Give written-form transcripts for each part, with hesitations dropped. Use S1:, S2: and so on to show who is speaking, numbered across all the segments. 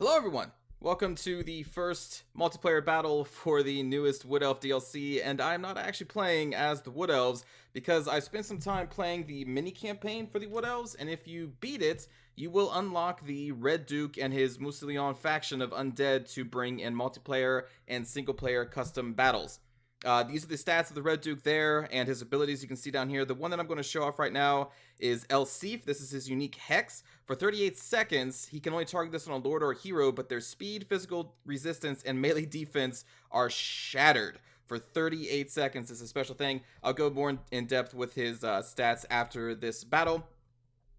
S1: Hello everyone! Welcome to the first multiplayer battle for the newest Wood Elf DLC, and I'm not actually playing as the Wood Elves because I spent some time playing the mini campaign for the Wood Elves, and if you beat it, you will unlock the Red Duke and his Mousillon faction of undead to bring in multiplayer and single player custom battles. These are the stats of the Red Duke there, and his abilities you can see down here. The one that I'm going to show off right now is El Sif. This is his unique Hex. For 38 seconds, he can only target this on a Lord or a Hero, but their speed, physical resistance, and melee defense are shattered. For 38 seconds, it's a special thing. I'll go more in depth with his stats after this battle.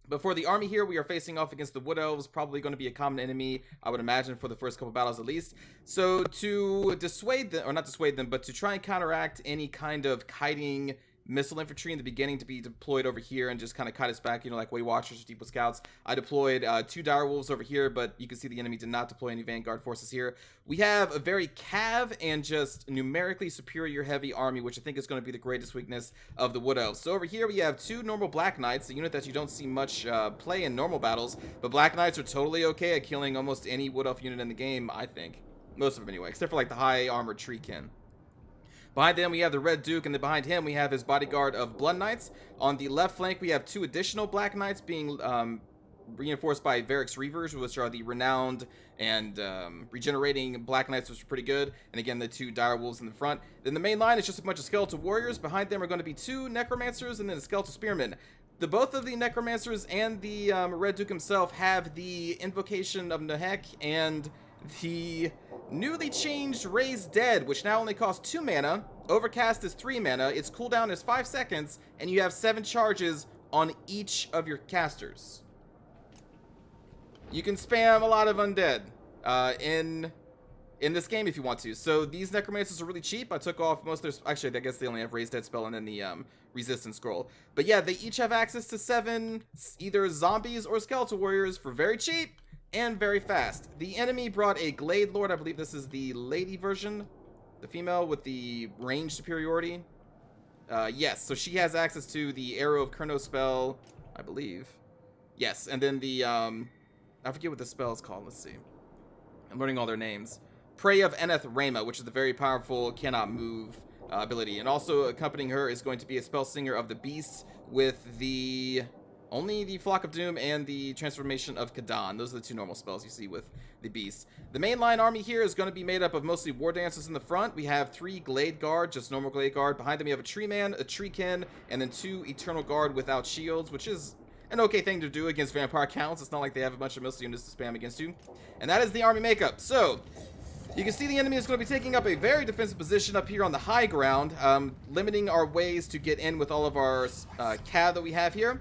S1: But for the army here, we are facing off against the Wood Elves, probably going to be a common enemy, I would imagine, for the first couple battles at least. So to dissuade them, or not dissuade them, but to try and counteract any kind of kiting missile infantry in the beginning to be deployed over here and just kind of kite us back, you know, like Way Watchers or Deep Scouts. I deployed 2 Dire Wolves over here, but you can see the enemy did not deploy any Vanguard forces here. We have a very cav and just numerically superior heavy army, which I think is going to be the greatest weakness of the Wood Elves. So over here we have 2 normal Black Knights, a unit that you don't see much play in normal battles, but Black Knights are totally okay at killing almost any Wood Elf unit in the game, I think. Most of them anyway, except for like the high armored Treekin. Behind them, we have the Red Duke, and then behind him, we have his bodyguard of Blood Knights. On the left flank, we have 2 additional Black Knights being reinforced by Varix Reavers, which are the renowned and regenerating Black Knights, which are pretty good. And again, the 2 Dire Wolves in the front. Then the main line is just a bunch of Skeletal Warriors. Behind them are going to be 2 Necromancers and then a Skeletal Spearman. Both of the Necromancers and the Red Duke himself have the Invocation of Nehek and the newly changed Raised Dead, which now only costs 2 mana. Overcast is 3 mana. Its cooldown is 5 seconds, and you have 7 charges on each of your casters. You can spam a lot of undead in this game if you want to. So these Necromancers are really cheap. I took off most of their... Actually, I guess they only have Raised Dead spell and then the Resistance Scroll. But yeah, they each have access to 7 either zombies or Skeletal Warriors for very cheap and very fast. The enemy brought a Glade Lord. I believe this is the lady version, the female with the range superiority. Yes, so she has access to the Arrow of Kurno spell, I believe. Yes, and then the I forget what the spell is called. Let's see. I'm learning all their names. Prey of Eneth Rama, which is the very powerful cannot move ability. And also accompanying her is going to be a Spell Singer of the Beasts with only the Flock of Doom and the Transformation of Kadan. Those are the 2 normal spells you see with the Beast. The mainline army here is going to be made up of mostly War Dancers in the front. We have 3 Glade Guard, just normal Glade Guard. Behind them we have a Tree Man, a Treekin, and then 2 Eternal Guard without shields, which is an okay thing to do against Vampire Counts. It's not like they have a bunch of missile units to spam against you. And that is the army makeup. So you can see the enemy is going to be taking up a very defensive position up here on the high ground, limiting our ways to get in with all of our cav that we have here.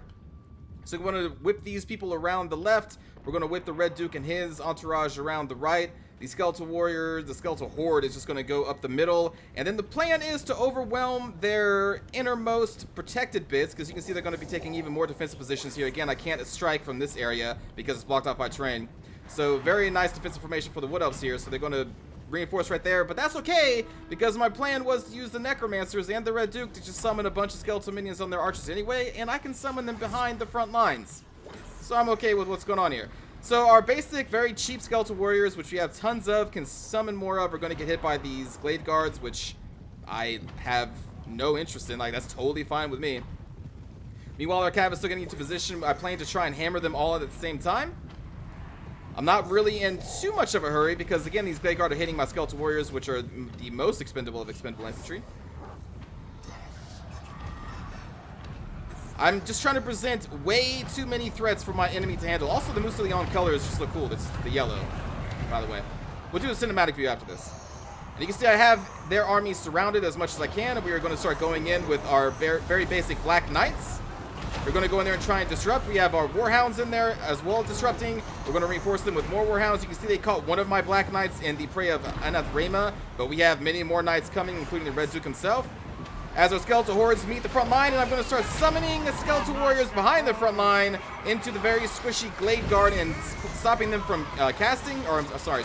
S1: So we're going to whip these people around the left. We're going to whip the Red Duke and his entourage around the right. The Skeletal Warriors, the Skeletal Horde is just going to go up the middle. And then the plan is to overwhelm their innermost protected bits, because you can see they're going to be taking even more defensive positions here. Again, I can't strike from this area because it's blocked off by terrain. So very nice defensive formation for the Wood Elves here. So they're going to reinforce right there, but that's okay because my plan was to use the Necromancers and the Red Duke to just summon a bunch of skeletal minions on their archers anyway, and I can summon them behind the front lines. So I'm okay with what's going on here. So our basic, very cheap Skeletal Warriors, which we have tons of, can summon more of, are going to get hit by these Glade Guards, which I have no interest in. Like, that's totally fine with me. Meanwhile, our cav is still getting into position. I plan to try and hammer them all at the same time. I'm not really in too much of a hurry because, again, these Glade Guard are hitting my Skeletal Warriors, which are the most expendable of expendable infantry. I'm just trying to present way too many threats for my enemy to handle. Also, the Mousillon colors just look cool. This is the yellow, by the way. We'll do a cinematic view after this. And you can see I have their army surrounded as much as I can, and we are going to start going in with our very basic Black Knights. We're going to go in there and try and disrupt. We have our Warhounds in there as well disrupting. We're going to reinforce them with more Warhounds. You can see they caught one of my Black Knights in the Prey of Eneth Rama, but we have many more Knights coming, including the Red Duke himself. As our Skeletal Hordes meet the front line, and I'm going to start summoning the Skeletal Warriors behind the front line into the very squishy Glade Guard and stopping them from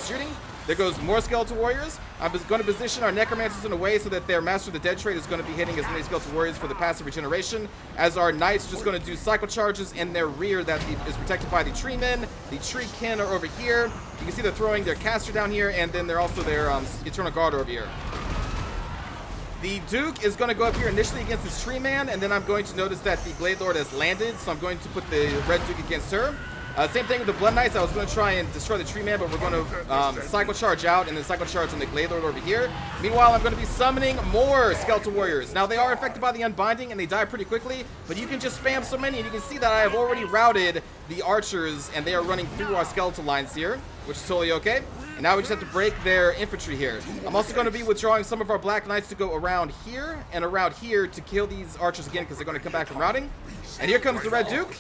S1: shooting. There goes more Skeletal Warriors. I'm going to position our Necromancers in a way so that their Master of the Dead trait is going to be hitting as many Skeletal Warriors for the passive regeneration, as our Knights just going to do cycle charges in their rear that is protected by the Tree Men. The Tree Kin are over here. You can see they're throwing their Caster down here, and then they're also their Eternal Guard over here. The Duke is going to go up here initially against this Tree Man, and then I'm going to notice that the Glade Lord has landed, so I'm going to put the Red Duke against her. Same thing with the Blood Knights. I was going to try and destroy the Tree Man, but we're going to cycle charge out and then cycle charge on the Glade Lord over here. Meanwhile, I'm going to be summoning more Skeletal Warriors. Now, they are affected by the Unbinding, and they die pretty quickly, but you can just spam so many, and you can see that I have already routed the Archers, and they are running through our skeletal lines here, which is totally okay. And now we just have to break their infantry here. I'm also going to be withdrawing some of our Black Knights to go around here and around here to kill these Archers again because they're going to come back from routing. And here comes the Red Duke,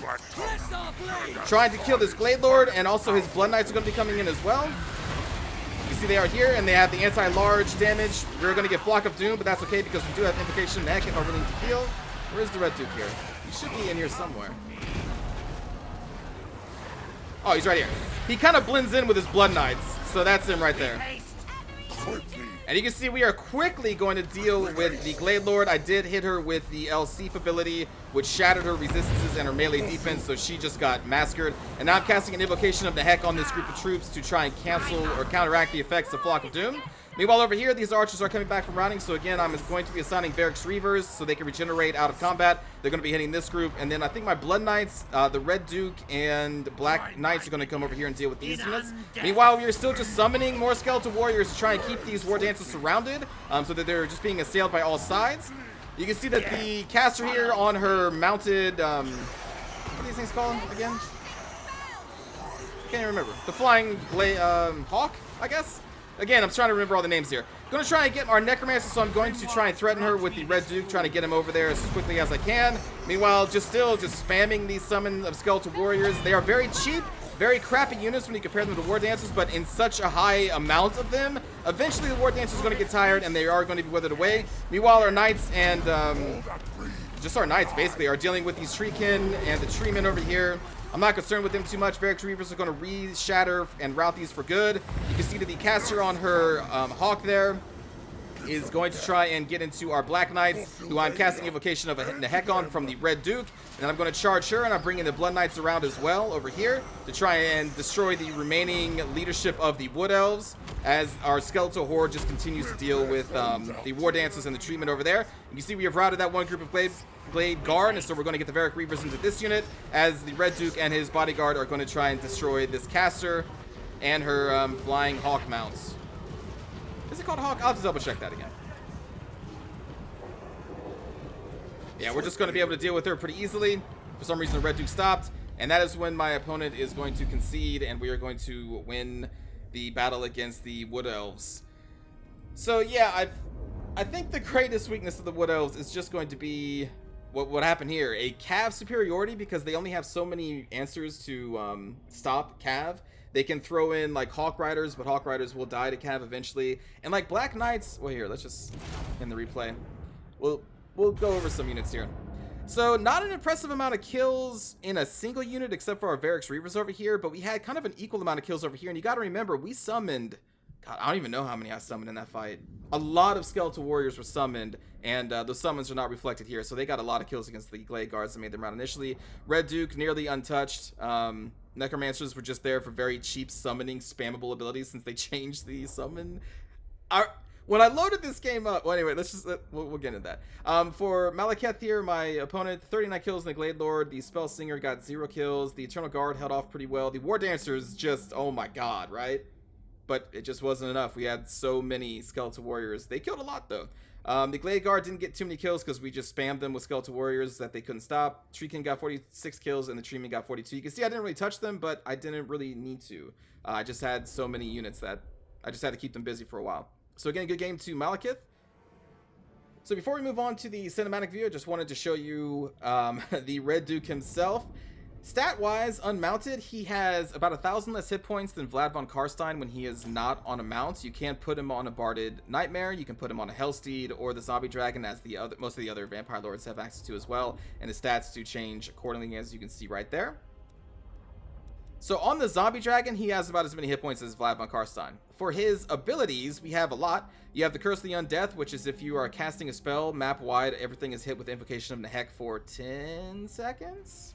S1: trying to kill this Glade Lord, and also his Blood Knights are going to be coming in as well. You see they are here, and they have the anti-large damage. We're going to get Flock of Doom, but that's okay because we do have Implication Neck if I really need to heal. Where's the Red Duke here? He should be in here somewhere. Oh, he's right here. He kind of blends in with his Blood Knights, so that's him right there. And you can see we are quickly going to deal with the Glade Lord. I did hit her with the LC ability, which shattered her resistances and her melee defense, so she just got massacred. And now I'm casting an Invocation of the Heck on this group of troops to try and cancel or counteract the effects of Flock of Doom. Meanwhile, over here, these Archers are coming back from routing, so again, I'm going to be assigning Varix Reavers so they can regenerate out of combat. They're going to be hitting this group, and then I think my Blood Knights, the Red Duke, and Black Knights are going to come over here and deal with these units. Meanwhile, we are still just summoning more Skeletal Warriors to try and keep these War Dancers surrounded, so that they're just being assailed by all sides. You can see that the Caster here on her mounted, what are these things called again? Can't even remember. The Flying Hawk, I guess? Again, I'm trying to remember all the names here. Going to try and get our Necromancer, so I'm going to try and threaten her with the Red Duke, trying to get him over there as quickly as I can. Meanwhile, just spamming these summons of Skeletal Warriors. They are very cheap, very crappy units when you compare them to War Dancers, but in such a high amount of them, eventually the War Dancers are going to get tired, and they are going to be withered away. Meanwhile, our Knights and just our Knights, basically, are dealing with these Treekin and the Treemen over here. I'm not concerned with them too much. Varix Reavers are going to re-shatter and route these for good. You can see that the Caster on her Hawk there is going to try and get into our Black Knights, who I'm casting Invocation of the Heck on from the Red Duke. And I'm going to charge her, and I'm bringing the Blood Knights around as well over here to try and destroy the remaining leadership of the Wood Elves, as our Skeletal Horde just continues to deal with the War Dancers and the treatment over there. You can see we have routed that one group of Glade Guard, and so we're going to get the Varix Reavers into this unit, as the Red Duke and his bodyguard are going to try and destroy this Caster and her Flying Hawk mounts. Is it called Hawk? I'll have to double check that again. Yeah, we're just going to be able to deal with her pretty easily. For some reason, the Red Duke stopped, and that is when my opponent is going to concede, and we are going to win the battle against the Wood Elves. So yeah, I think the greatest weakness of the Wood Elves is just going to be what happened here. A Cav superiority, because they only have so many answers to stop Cav. They can throw in like Hawk Riders, but Hawk Riders will die to Cav eventually. And like Black Knights, well, here, let's just end the replay. We'll go over some units here. So not an impressive amount of kills in a single unit, except for our Varix Reavers over here, but we had kind of an equal amount of kills over here. And you got to remember, we summoned, God, I don't even know how many I summoned in that fight. A lot of Skeletal Warriors were summoned, and those summons are not reflected here. So they got a lot of kills against the Glade Guards that made them out initially. Red Duke, nearly untouched. Necromancers were just there for very cheap summoning spammable abilities, since they changed the summon. When I loaded this game up, well, anyway, let's just we'll get into that. For Malekith here, my opponent, 39 kills in the Glade Lord. The Spell Singer got 0 kills. The Eternal Guard held off pretty well. The War Dancers just, oh my god, right? But it just wasn't enough. We had so many Skeletal Warriors. They killed a lot, though. The Glade Guard didn't get too many kills because we just spammed them with Skeletal Warriors that they couldn't stop. Treekin got 46 kills, and the Treeman got 42. You can see I didn't really touch them, but I didn't really need to. I just had so many units that I just had to keep them busy for a while. So again, good game to Malekith. So before we move on to the cinematic view, I just wanted to show you the Red Duke himself. Stat-wise, unmounted, he has about 1,000 less hit points than Vlad von Karstein when he is not on a mount. You can put him on a Barded Nightmare, you can put him on a Hellsteed or the Zombie Dragon, as most of the other Vampire Lords have access to as well. And his stats do change accordingly, as you can see right there. So on the zombie dragon, he has about as many hit points as Vlad von Karstein. For his abilities, we have a lot. You have the Curse of the Undeath, which is if you are casting a spell, map wide, everything is hit with Invocation of Nehek for 10 seconds?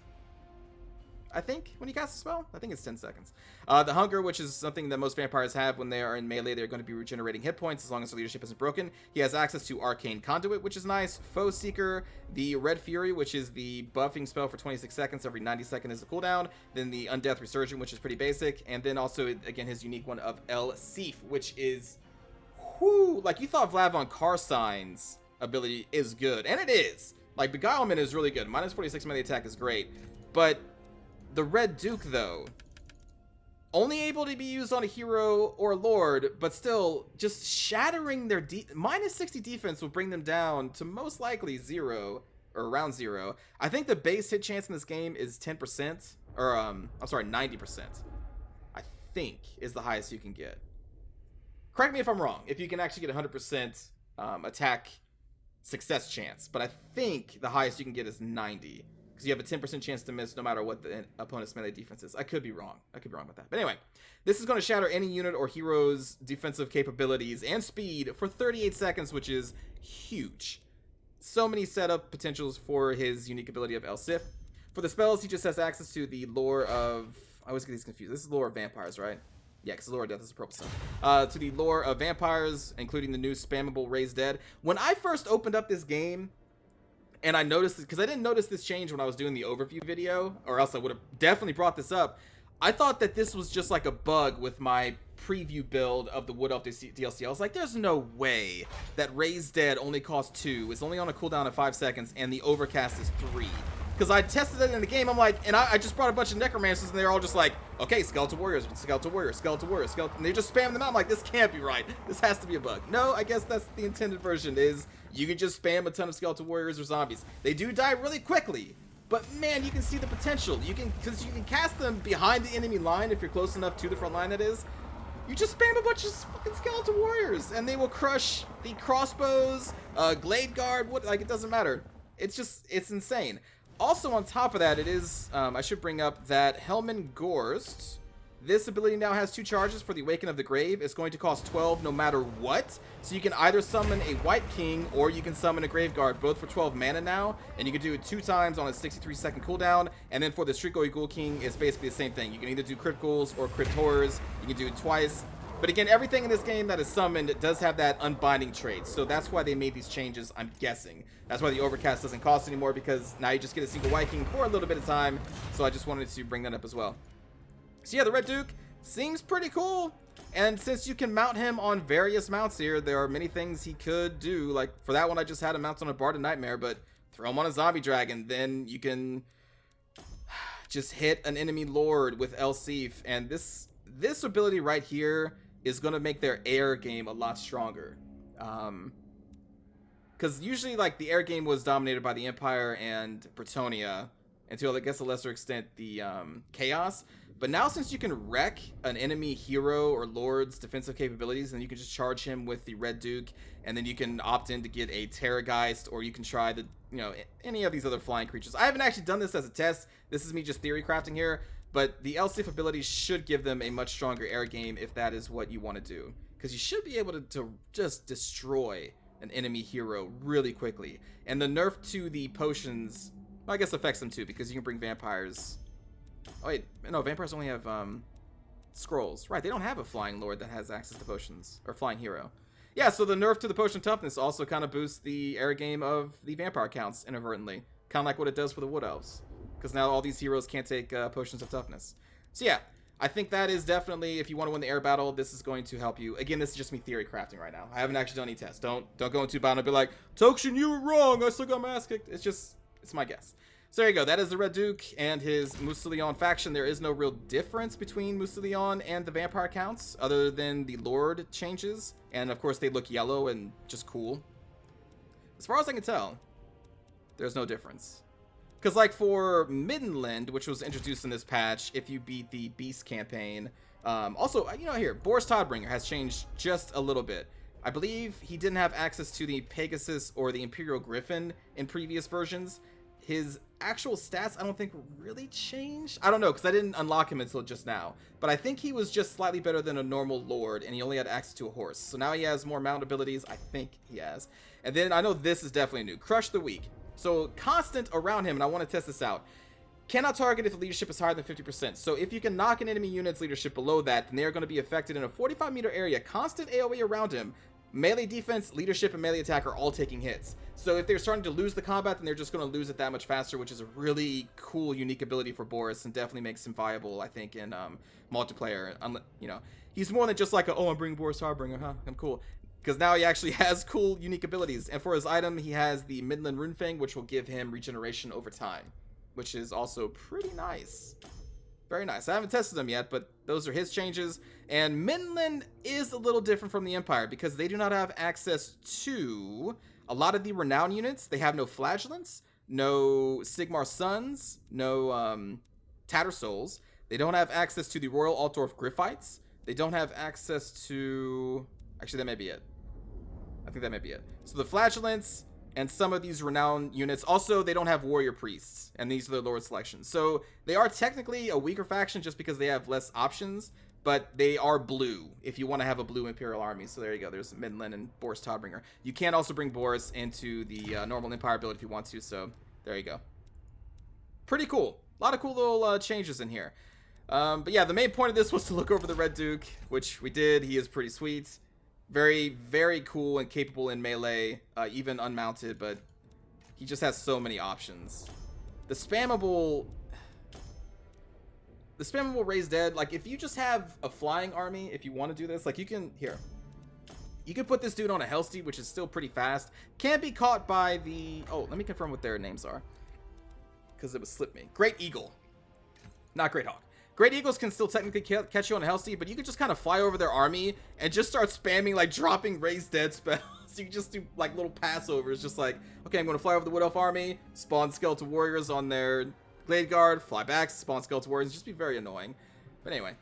S1: I think, when you cast a spell? I think it's 10 seconds. The Hunger, which is something that most vampires have when they are in melee. They're going to be regenerating hit points as long as the leadership isn't broken. He has access to Arcane Conduit, which is nice. Foe Seeker, the Red Fury, which is the buffing spell for 26 seconds. Every 90 seconds is the cooldown. Then the Undeath Resurgent, which is pretty basic. And then also, again, his unique one of El Sif, which is... whoo, like, you thought Vlad von Karstein's ability is good. And it is. Like, Beguilement is really good. Minus 46 melee attack is great. But... the Red Duke, though, only able to be used on a hero or lord, but still just shattering their minus 60 defense will bring them down to most likely 0 or around 0. I think the base hit chance in this game is 10%, or I'm sorry, 90%. I think is the highest you can get. Correct me if I'm wrong. If you can actually get 100% attack success chance, but I think the highest you can get is 90. You have a 10% chance to miss no matter what the opponent's melee defense is. I could be wrong. I could be wrong about that. But anyway, this is going to shatter any unit or hero's defensive capabilities and speed for 38 seconds, which is huge. So many setup potentials for his unique ability of El Sif. For the spells, he just has access to the lore of... I always get these confused. This is lore of vampires, right? Yeah, because the lore of death is the purple stuff. To the lore of vampires, including the new spammable Raised Dead. When I first opened up this game... and I noticed this, because I didn't notice this change when I was doing the overview video, or else I would have definitely brought this up. I thought that this was just like a bug with my preview build of the Wood Elf DLC. I was like, there's no way that Raised Dead only costs 2, it's only on a cooldown of 5 seconds, and the Overcast is 3. Because I tested it in the game, I'm like, and I just brought a bunch of Necromancers, and they're all just like, okay, Skeletal Warriors, Skeletal Warriors, Skeletal Warriors, Skeletal... and they just spam them out. I'm like, this can't be right. This has to be a bug. No, I guess that's the intended version, is you can just spam a ton of Skeletal Warriors or zombies. They do die really quickly, but man, you can see the potential. You can, because you can cast them behind the enemy line if you're close enough to the front line, that is. You just spam a bunch of fucking Skeletal Warriors, and they will crush the crossbows, Glade Guard, what, like, it doesn't matter. It's just, it's insane. Also, on top of that, it is, I should bring up that Helman Gorst, this ability now has 2 charges for the Awaken of the Grave. It's going to cost 12 no matter what. So you can either summon a White King or you can summon a Grave Guard, both for 12 mana now. And you can do it 2 times on a 63-second cooldown. And then for the Strigoi Ghoul King, it's basically the same thing. You can either do Crit Ghouls or Crit Horrors. You can do it twice. But again, everything in this game that is summoned does have that unbinding trait. So that's why they made these changes, I'm guessing. That's why the Overcast doesn't cost anymore, because now you just get a single White King for a little bit of time. So I just wanted to bring that up as well. So yeah, the Red Duke seems pretty cool. And since you can mount him on various mounts here, there are many things he could do. Like, for that one, I just had him mount on a Bard of Nightmare, but throw him on a Zombie Dragon. Then you can just hit an enemy Lord with El Sif. And this ability right here is going to make their air game a lot stronger. Because usually, like, the air game was dominated by the Empire and Bretonnia, until, I guess, to a lesser extent, the Chaos. But now, since you can wreck an enemy hero or lord's defensive capabilities, then you can just charge him with the Red Duke, and then you can opt in to get a Terrorgeist, or you can try the, you know, any of these other flying creatures. I haven't actually done this as a test. This is me just theory crafting here. But the El Sif abilities should give them a much stronger air game if that is what you want to do. Because you should be able to just destroy an enemy hero really quickly. And the nerf to the potions, well, I guess affects them too, because you can bring vampires. Oh wait, no, vampires only have scrolls. Right, they don't have a flying lord that has access to potions, or flying hero. Yeah, so the nerf to the potion toughness also kind of boosts the air game of the vampire counts inadvertently. Kind of like what it does for the Wood Elves. Because now all these heroes can't take potions of toughness. So yeah, I think that is definitely, if you want to win the air battle, this is going to help you. Again, this is just me theory crafting right now. I haven't actually done any tests. Don't go into battle and be like, Tokshen, you were wrong. I still got my ass kicked. It's my guess. So there you go. That is the Red Duke and his Mousillon faction. There is no real difference between Mousillon and the vampire counts, other than the Lord changes. And of course, they look yellow and just cool. As far as I can tell, there's no difference. Because, like, for Middenland, which was introduced in this patch, if you beat the Beast campaign, also, you know, here, Boris Todbringer has changed just a little bit. I believe he didn't have access to the Pegasus or the Imperial Griffin in previous versions. his actual stats I don't think really changed. I don't know, because I didn't unlock him until just now. But I think he was just slightly better than a normal lord, and he only had access to a horse. So now he has more mount abilities. I think he has. And then I know this is definitely new. Crush the Weak. So constant around him, and I want to test this out. Cannot target if the leadership is higher than 50%. So if you can knock an enemy unit's leadership below that, then they are going to be affected in a 45-meter area. Constant AoE around him. Melee defense, leadership, and melee attack are all taking hits. So if they're starting to lose the combat, then they're just going to lose it that much faster, which is a really cool, unique ability for Boris, and definitely makes him viable, I think, in multiplayer. You know, he's more than just like, oh, I'm bringing Boris Harbinger, huh? I'm cool. Because now he actually has cool, unique abilities. And for his item, he has the Midland Runefang, which will give him regeneration over time, which is also pretty nice. Very nice. I haven't tested them yet, but those are his changes. And Midland is a little different from the Empire because they do not have access to a lot of the renowned units. They have no Flagellants, no Sigmar Sons, no Tattersouls. They don't have access to the Royal Altdorf Griffites. They don't have access to... Actually, that may be it. I think that may be it. So the Flagellants and some of these renowned units. Also, they don't have warrior priests, and these are their lord selections. So they are technically a weaker faction just because they have less options, but they are blue if you want to have a blue Imperial army. So there you go. There's Midland and Boris Todbringer. You can also bring Boris into the normal Empire build if you want to, so there you go. Pretty cool. A lot of cool little changes in here. But yeah, the main point of this was to look over the Red Duke, which we did. He is pretty sweet. Very, very cool and capable in melee, even unmounted, but he just has so many options. The spammable raise dead, like if you just have a flying army, if you want to do this, like you can, you can put this dude on a Hellsteed, which is still pretty fast. Can't be caught by the, oh, let me confirm what their names are, because it would slip me. Great Eagle, not Great Hawk. Great Eagles can still technically catch you on a Hellsteed, but you can just kind of fly over their army and just start spamming, like, dropping raised dead spells. You can just do, like, little passovers, just like, okay, I'm going to fly over the Wood Elf army, spawn Skeletal Warriors on their Glade Guard, fly back, spawn Skeletal Warriors, just be very annoying. But anyway,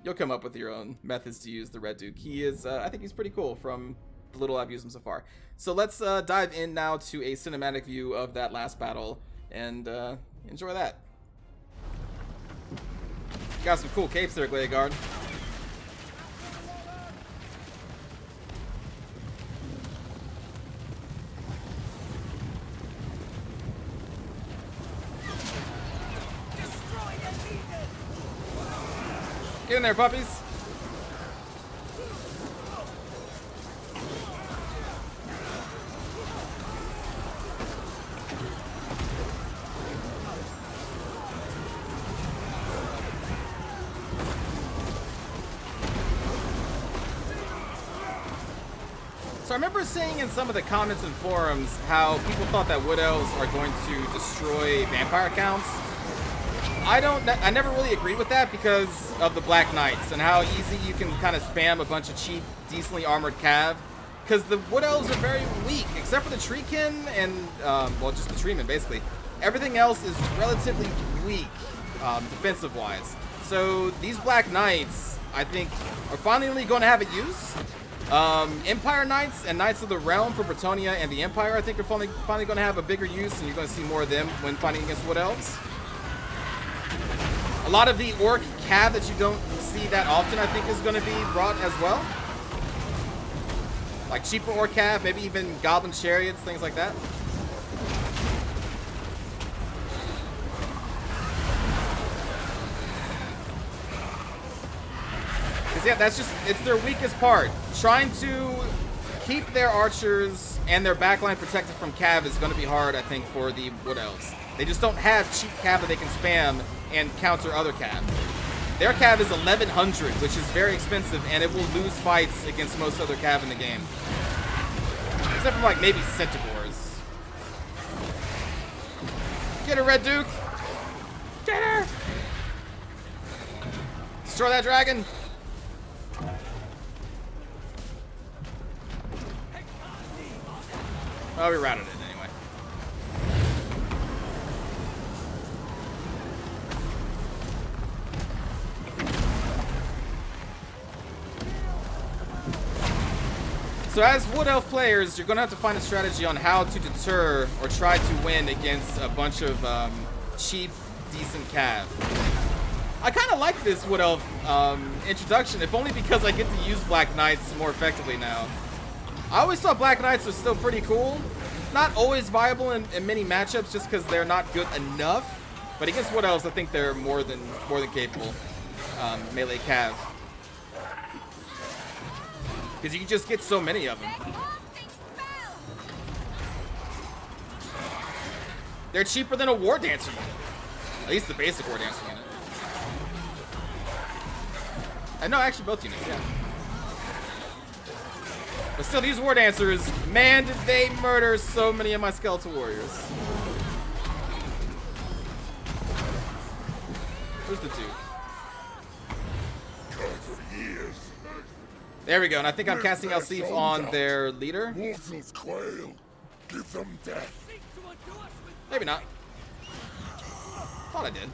S1: you'll come up with your own methods to use the Red Duke. He is, I think he's pretty cool from the little I've used him so far. So let's dive in now to a cinematic view of that last battle and enjoy that. Got some cool capes there, Glade Guard. Get in there, puppies. So I remember seeing in some of the comments and forums how people thought that Wood Elves are going to destroy vampire counts. I never really agreed with that because of the Black Knights and how easy you can kind of spam a bunch of cheap, decently armored cav. Because the Wood Elves are very weak, except for the Treekin and, well, just the Treemen, basically. Everything else is relatively weak, defensive-wise. So these Black Knights, I think, are finally going to have a use. Empire Knights and Knights of the Realm for Bretonnia and the Empire, I think, are finally going to have a bigger use, and you're going to see more of them when fighting against Wood Elves. A lot of the Orc cav that you don't see that often, I think, is going to be brought as well. Like cheaper Orc cav, maybe even Goblin Chariots, things like that. Yeah, that's just, it's their weakest part. Trying to keep their archers and their backline protected from cav is going to be hard, I think, for the Wood Elves. They just don't have cheap cav that they can spam and counter other cav. Their cav is 1100, which is very expensive, and it will lose fights against most other cav in the game. Except for, like, maybe Centaurs. Get her, Red Duke! Get her! Destroy that dragon! Oh, we routed it anyway. So as Wood Elf players, you're going to have to find a strategy on how to deter or try to win against a bunch of cheap, decent cav. I kind of like this Wood Elf introduction, if only because I get to use Black Knights more effectively now. I always thought Black Knights were still pretty cool. Not always viable in many matchups just because they're not good enough. But against Wood Elves, I think they're more than capable. Melee cav. Because you can just get so many of them. They're cheaper than a War Dancer unit. At least the basic War Dancer unit. And no, actually both units, yeah. But still, these War Dancers, man, did they murder so many of my Skeletal Warriors. Where's the Duke? There we go, and I think I'm casting Elsif on their leader.
S2: Mortals quail. Give them death.
S1: Maybe not. Thought I did.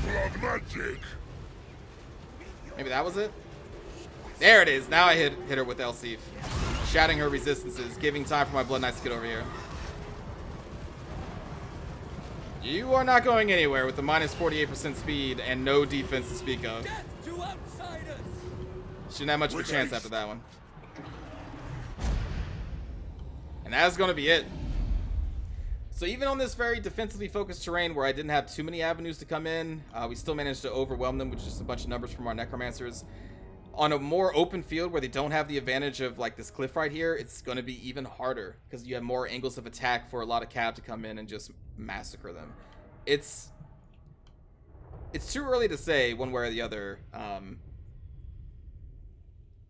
S2: Blood magic.
S1: Maybe that was it? There it is. Now I hit her with Elsif. Shattering her resistances, giving time for my Blood Knights to get over here. You are not going anywhere with the minus 48% speed and no defense to speak of. Shouldn't have much of a chance after that one. And that's going to be it. So even on this very defensively focused terrain where I didn't have too many avenues to come in, we still managed to overwhelm them with just a bunch of numbers from our Necromancers. On a more open field where they don't have the advantage of like this cliff right here, it's going to be even harder because you have more angles of attack for a lot of cav to come in and just massacre them. It's too early to say one way or the other,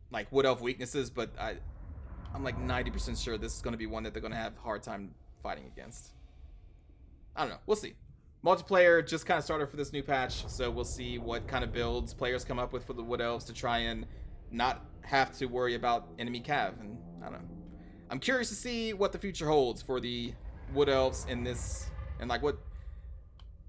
S1: like Wood Elf weaknesses, but I'm like 90% sure this is going to be one that they're going to have a hard time fighting against. I don't know. We'll see. Multiplayer just kind of started for this new patch, so we'll see what kind of builds players come up with for the Wood Elves to try and not have to worry about enemy cav. And I don't know. I'm curious to see what the future holds for the Wood Elves in this, and like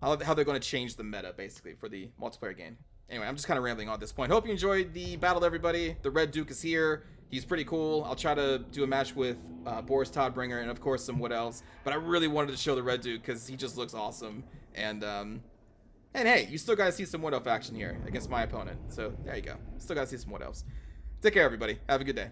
S1: how they're going to change the meta basically for the multiplayer game. Anyway, I'm just kind of rambling on at this point. Hope you enjoyed the battle, everybody. The Red Duke is here. He's pretty cool. I'll try to do a match with Boris Toddbringer and, of course, some Wood Elves. But I really wanted to show the Red Duke because he just looks awesome. And hey, you still got to see some Wood Elf action here against my opponent. So there you go. Still got to see some Wood Elves. Take care, everybody. Have a good day.